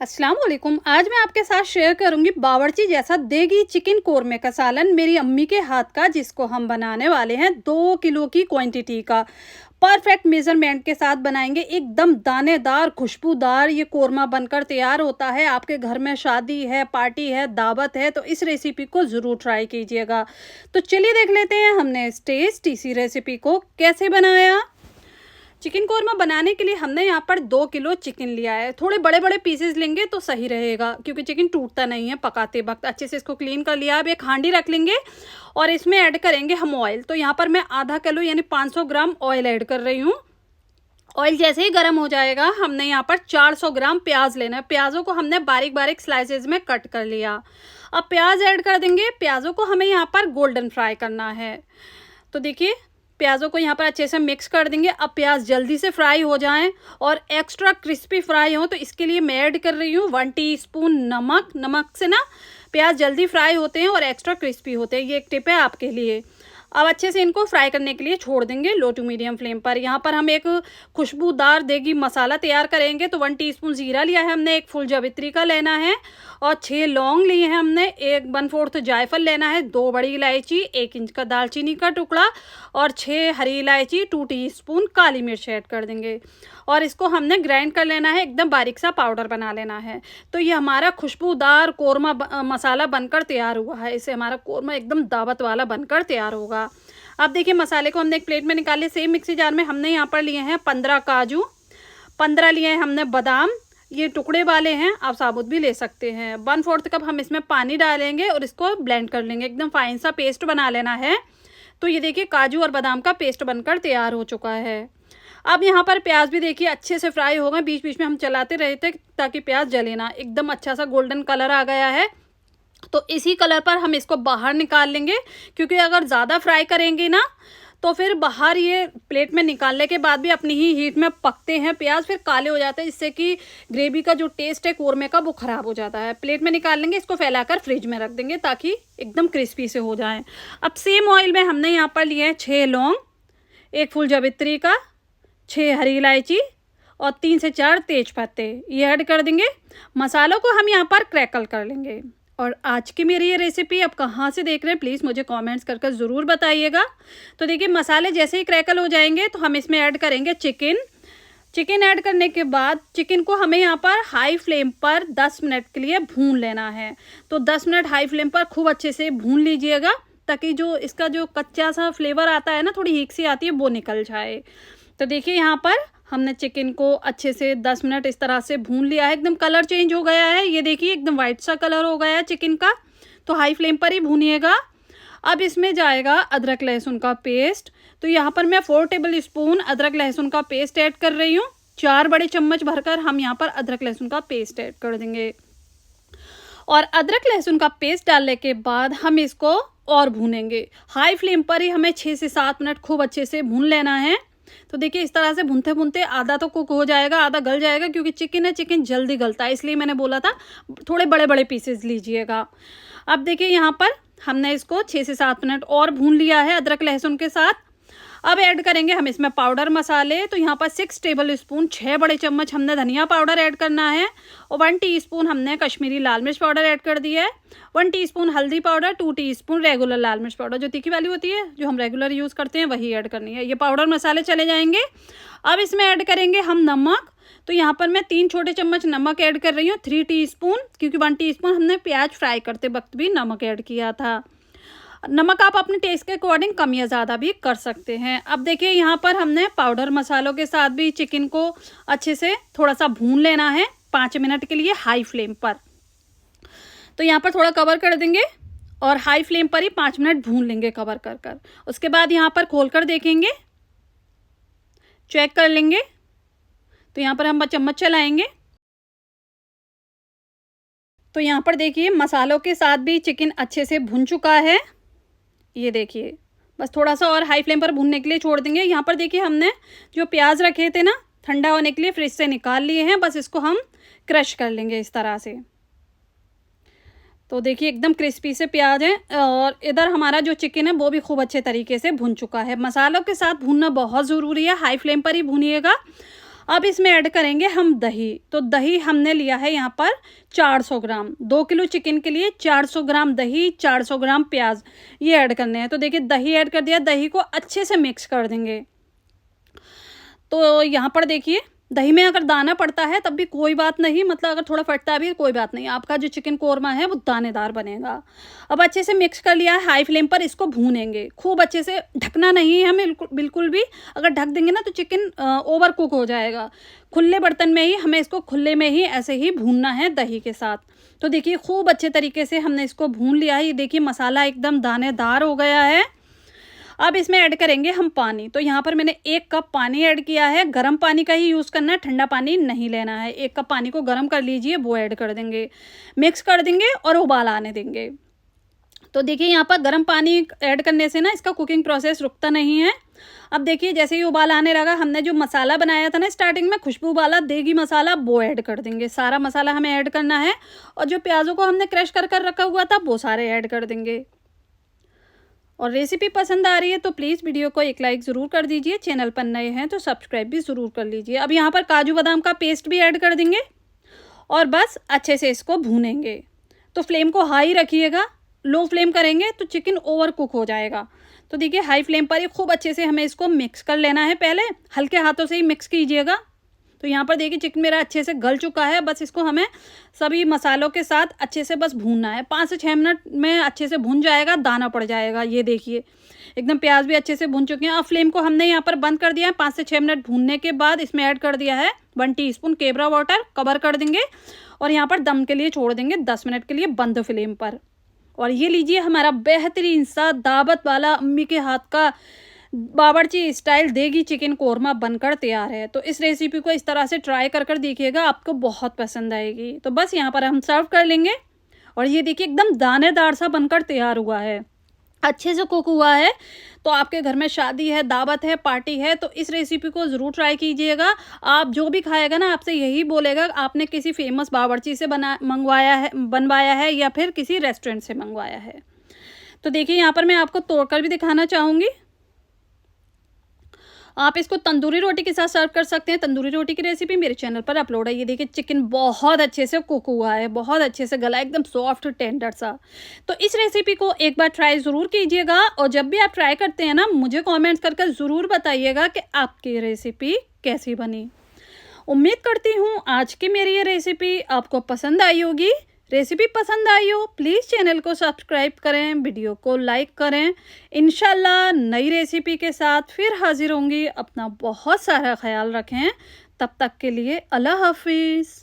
अस्सलाम वालेकुम। आज मैं आपके साथ शेयर करूंगी बावर्ची जैसा देगी चिकन कोरमे का सालन मेरी अम्मी के हाथ का, जिसको हम बनाने वाले हैं 2 किलो की क्वांटिटी का। परफेक्ट मेजरमेंट के साथ बनाएंगे, एकदम दानेदार खुशबूदार ये कोरमा बनकर तैयार होता है। आपके घर में शादी है, पार्टी है, दावत है, तो इस रेसिपी को ज़रूर ट्राई कीजिएगा। तो चलिए देख लेते हैं हमने इस टेस्टी सी रेसिपी को कैसे बनाया। चिकन कोरमा बनाने के लिए हमने यहाँ पर 2 किलो चिकन लिया है। थोड़े बड़े बड़े पीसेस लेंगे तो सही रहेगा, क्योंकि चिकन टूटता नहीं है पकाते वक्त। अच्छे से इसको क्लीन कर लिया। अब एक हांडी रख लेंगे और इसमें ऐड करेंगे हम ऑयल। तो यहाँ पर मैं आधा किलो यानी 500 ग्राम ऑयल ऐड कर रही हूँ। ऑयल जैसे ही गर्म हो जाएगा, हमने यहाँ पर 400 ग्राम प्याज लेना है। प्याज़ों को हमने बारीक बारीक स्लाइसेस में कट कर लिया। अब प्याज ऐड कर देंगे। प्याज़ों को हमें यहाँ पर गोल्डन फ्राई करना है। तो देखिए, प्याज़ों को यहाँ पर अच्छे से मिक्स कर देंगे। अब प्याज जल्दी से फ्राई हो जाएं और एक्स्ट्रा क्रिस्पी फ्राई हो, तो इसके लिए मैं ऐड कर रही हूँ 1 टीस्पून नमक। नमक से ना प्याज जल्दी फ्राई होते हैं और एक्स्ट्रा क्रिस्पी होते हैं। ये एक टिप है आपके लिए। अब अच्छे से इनको फ्राई करने के लिए छोड़ देंगे लो टू मीडियम फ्लेम पर। यहाँ पर हम एक खुशबूदार देगी मसाला तैयार करेंगे। तो 1 टीस्पून ज़ीरा लिया है हमने, 1 फुल जावित्री का लेना है और 6 लौंग लिए हैं हमने, 1/4 जायफल लेना है, 2 बड़ी इलायची, 1 इंच का दालचीनी का टुकड़ा और 6 हरी इलायची, 2 टीस्पून काली मिर्च ऐड कर देंगे। और इसको हमने ग्राइंड कर लेना है, एकदम बारीक सा पाउडर बना लेना है। तो ये हमारा खुशबूदार कोरमा मसाला बनकर तैयार हुआ है। इससे हमारा कोरमा एकदम दावत वाला बनकर तैयार होगा। अब देखिए, मसाले को हमने एक प्लेट में निकाल लिया। सेम मिक्सी जार में हमने यहाँ पर लिए हैं 15 काजू, 15 लिए हैं हमने बादाम। ये टुकड़े वाले हैं, आप साबुत भी ले सकते हैं। 1/4 कप हम इसमें पानी डालेंगे और इसको ब्लेंड कर लेंगे। एकदम फाइन सा पेस्ट बना लेना है। तो ये देखिए, काजू और बादाम का पेस्ट बनकर तैयार हो चुका है। अब यहाँ पर प्याज भी देखिए अच्छे से फ्राई हो गए। बीच बीच में हम चलाते रहे थे ताकि प्याज जले ना। एकदम अच्छा सा गोल्डन कलर आ गया है। तो इसी कलर पर हम इसको बाहर निकाल लेंगे, क्योंकि अगर ज़्यादा फ्राई करेंगे ना तो फिर बाहर ये प्लेट में निकालने के बाद भी अपनी ही हीट में पकते हैं प्याज, फिर काले हो जाते हैं, जिससे कि ग्रेवी का जो टेस्ट है कोरमे का वो ख़राब हो जाता है। प्लेट में निकाल लेंगे, इसको फैलाकर फ्रिज में रख देंगे ताकि एकदम क्रिस्पी से हो जाए। अब सेम ऑयल में हमने यहाँ पर लिए हैं 6 लौंग, 1 फुल जावित्री का, 6 हरी इलायची और 3 से 4 तेज पत्ते, ये ऐड कर देंगे। मसालों को हम यहाँ पर क्रैकल कर लेंगे। और आज की मेरी ये रेसिपी आप कहाँ से देख रहे हैं, प्लीज़ मुझे कमेंट्स कर ज़रूर बताइएगा। तो देखिए, मसाले जैसे ही क्रैकल हो जाएंगे तो हम इसमें ऐड करेंगे चिकन। चिकन ऐड करने के बाद चिकन को हमें यहाँ पर हाई फ्लेम पर 10 मिनट के लिए भून लेना है। तो 10 मिनट हाई फ्लेम पर खूब अच्छे से भून लीजिएगा, ताकि जो इसका जो कच्चा सा फ्लेवर आता है ना, थोड़ी हीक सी आती है, वो निकल जाए। तो देखिए, यहाँ पर हमने चिकन को अच्छे से 10 मिनट इस तरह से भून लिया है। एकदम कलर चेंज हो गया है, ये देखिए एकदम वाइट सा कलर हो गया है चिकन का। तो हाई फ्लेम पर ही भूनिएगा। अब इसमें जाएगा अदरक लहसुन का पेस्ट। तो यहाँ पर मैं 4 टेबल स्पून अदरक लहसुन का पेस्ट ऐड कर रही हूँ। 4 बड़े चम्मच भरकर हम यहाँ पर अदरक लहसुन का पेस्ट ऐड कर देंगे। और अदरक लहसुन का पेस्ट डालने के बाद हम इसको और भूनेंगे। हाई फ्लेम पर ही हमें 6 से 7 मिनट खूब अच्छे से भून लेना है। तो देखिए, इस तरह से भूनते भूनते आधा तो कुक हो जाएगा, आधा गल जाएगा, क्योंकि चिकन है, चिकन जल्दी गलता है, इसलिए मैंने बोला था थोड़े बड़े बड़े पीसेस लीजिएगा। अब देखिए, यहाँ पर हमने इसको 6 से 7 मिनट और भून लिया है अदरक लहसुन के साथ। अब ऐड करेंगे हम इसमें पाउडर मसाले। तो यहाँ पर 6 टेबल स्पून, 6 बड़े चम्मच हमने धनिया पाउडर ऐड करना है और 1 टीस्पून हमने कश्मीरी लाल मिर्च पाउडर ऐड कर दिया है। 1 टीस्पून हल्दी पाउडर, 2 टीस्पून रेगुलर लाल मिर्च पाउडर, जो तीखी वाली होती है, जो हम रेगुलर यूज़ करते हैं, वही ऐड करनी है। ये पाउडर मसाले चले जाएंगे। अब इसमें ऐड करेंगे हम नमक। तो यहाँ पर मैं 3 छोटे चम्मच नमक ऐड कर रही हूँ, 3 टीस्पून, क्योंकि 1 टीस्पून हमने प्याज फ्राई करते वक्त भी नमक ऐड किया था। नमक आप अपने टेस्ट के अकॉर्डिंग कम या ज़्यादा भी कर सकते हैं। अब देखिए, यहाँ पर हमने पाउडर मसालों के साथ भी चिकन को अच्छे से थोड़ा सा भून लेना है 5 मिनट के लिए हाई फ्लेम पर। तो यहाँ पर थोड़ा कवर कर देंगे और हाई फ्लेम पर ही 5 मिनट भून लेंगे कवर कर कर। उसके बाद यहाँ पर खोल कर देखेंगे, चेक कर लेंगे। तो यहाँ पर हम चम्मच चलाएंगे। तो यहाँ पर देखिए, मसालों के साथ भी चिकन अच्छे से भुन चुका है। ये देखिए, बस थोड़ा सा और हाई फ्लेम पर भूनने के लिए छोड़ देंगे। यहाँ पर देखिए, हमने जो प्याज रखे थे ना ठंडा होने के लिए, फ्रिज से निकाल लिए हैं। बस इसको हम क्रश कर लेंगे इस तरह से। तो देखिए, एकदम क्रिस्पी से प्याज है और इधर हमारा जो चिकन है वो भी खूब अच्छे तरीके से भुन चुका है। मसालों के साथ भूनना बहुत ज़रूरी है, हाई फ्लेम पर ही भूनिएगा। अब इसमें ऐड करेंगे हम दही। तो दही हमने लिया है यहाँ पर 400 ग्राम। 2 किलो चिकन के लिए 400 ग्राम दही, 400 ग्राम प्याज ये ऐड करने हैं। तो देखिए दही ऐड कर दिया, दही को अच्छे से मिक्स कर देंगे। तो यहाँ पर देखिए दही में अगर दाना पड़ता है तब भी कोई बात नहीं, मतलब अगर थोड़ा फटता भी कोई बात नहीं, आपका जो चिकन कोरमा है वो दानेदार बनेगा। अब अच्छे से मिक्स कर लिया है, हाई फ्लेम पर इसको भूनेंगे खूब अच्छे से। ढकना नहीं है हमें बिल्कुल भी, अगर ढक देंगे ना तो चिकन ओवर कुक हो जाएगा। खुले बर्तन में ही हमें इसको खुले में ही ऐसे ही भूनना है दही के साथ। तो देखिए खूब अच्छे तरीके से हमने इसको भून लिया है। ये देखिए मसाला एकदम दानेदार हो गया है। अब इसमें ऐड करेंगे हम पानी। तो यहाँ पर मैंने 1 कप पानी ऐड किया है। गर्म पानी का ही यूज़ करना है, ठंडा पानी नहीं लेना है। 1 कप पानी को गर्म कर लीजिए, वो ऐड कर देंगे, मिक्स कर देंगे और उबाल आने देंगे। तो देखिए यहाँ पर गर्म पानी ऐड करने से ना इसका कुकिंग प्रोसेस रुकता नहीं है। अब देखिए जैसे ही उबाल आने लगा, हमने जो मसाला बनाया था ना स्टार्टिंग में खुशबू वाला देगी मसाला, वो ऐड कर देंगे। सारा मसाला हमें ऐड करना है और जो प्याज़ों को हमने क्रश कर कर रखा हुआ था वो सारे ऐड कर देंगे। और रेसिपी पसंद आ रही है तो प्लीज़ वीडियो को एक लाइक ज़रूर कर दीजिए। चैनल पर नए हैं तो सब्सक्राइब भी ज़रूर कर लीजिए। अब यहाँ पर काजू बादाम का पेस्ट भी ऐड कर देंगे और बस अच्छे से इसको भूनेंगे। तो फ्लेम को हाई रखिएगा, लो फ्लेम करेंगे तो चिकन ओवर कुक हो जाएगा। तो देखिए हाई फ्लेम पर ही खूब अच्छे से हमें इसको मिक्स कर लेना है। पहले हल्के हाथों से ही मिक्स कीजिएगा। तो यहाँ पर देखिए चिकन मेरा अच्छे से गल चुका है। बस इसको हमें सभी मसालों के साथ अच्छे से बस भूनना है। 5 से 6 मिनट में अच्छे से भून जाएगा, दाना पड़ जाएगा। ये देखिए एकदम प्याज भी अच्छे से भून चुके हैं। अब फ्लेम को हमने यहाँ पर बंद कर दिया है। 5 से 6 मिनट भूनने के बाद इसमें ऐड कर दिया है 1 टीस्पून केवड़ा वाटर, कवर कर देंगे और यहाँ पर दम के लिए छोड़ देंगे 10 मिनट के लिए बंद फ्लेम पर। और ये लीजिए हमारा बेहतरीन सा दावत वाला अम्मी के हाथ का बावर्ची स्टाइल देगी चिकन कोरमा बनकर तैयार है। तो इस रेसिपी को इस तरह से ट्राई कर कर देखिएगा, आपको बहुत पसंद आएगी। तो बस यहाँ पर हम सर्व कर लेंगे और ये देखिए एकदम दानेदार सा बनकर तैयार हुआ है, अच्छे से कुक हुआ है। तो आपके घर में शादी है, दावत है, पार्टी है तो इस रेसिपी को ज़रूर ट्राई कीजिएगा। आप जो भी खाएगा ना आपसे यही बोलेगा आपने किसी फेमस बावर्ची से बनवाया है या फिर किसी रेस्टोरेंट से मंगवाया है। तो देखिए यहाँ पर मैं आपको तोड़कर भी दिखाना चाहूँगी। आप इसको तंदूरी रोटी के साथ सर्व कर सकते हैं। तंदूरी रोटी की रेसिपी मेरे चैनल पर अपलोड है। ये देखिए चिकन बहुत अच्छे से कुक हुआ है, बहुत अच्छे से गला, एकदम सॉफ्ट टेंडर सा। तो इस रेसिपी को एक बार ट्राई ज़रूर कीजिएगा और जब भी आप ट्राई करते हैं ना मुझे कमेंट्स करके ज़रूर बताइएगा कि आपकी रेसिपी कैसी बनी। उम्मीद करती हूँ आज की मेरी ये रेसिपी आपको पसंद आई होगी। रेसिपी पसंद आई हो प्लीज़ चैनल को सब्सक्राइब करें, वीडियो को लाइक करें। इंशाल्लाह नई रेसिपी के साथ फिर हाजिर होंगी। अपना बहुत सारा ख्याल रखें। तब तक के लिए अल्लाह हाफिज़।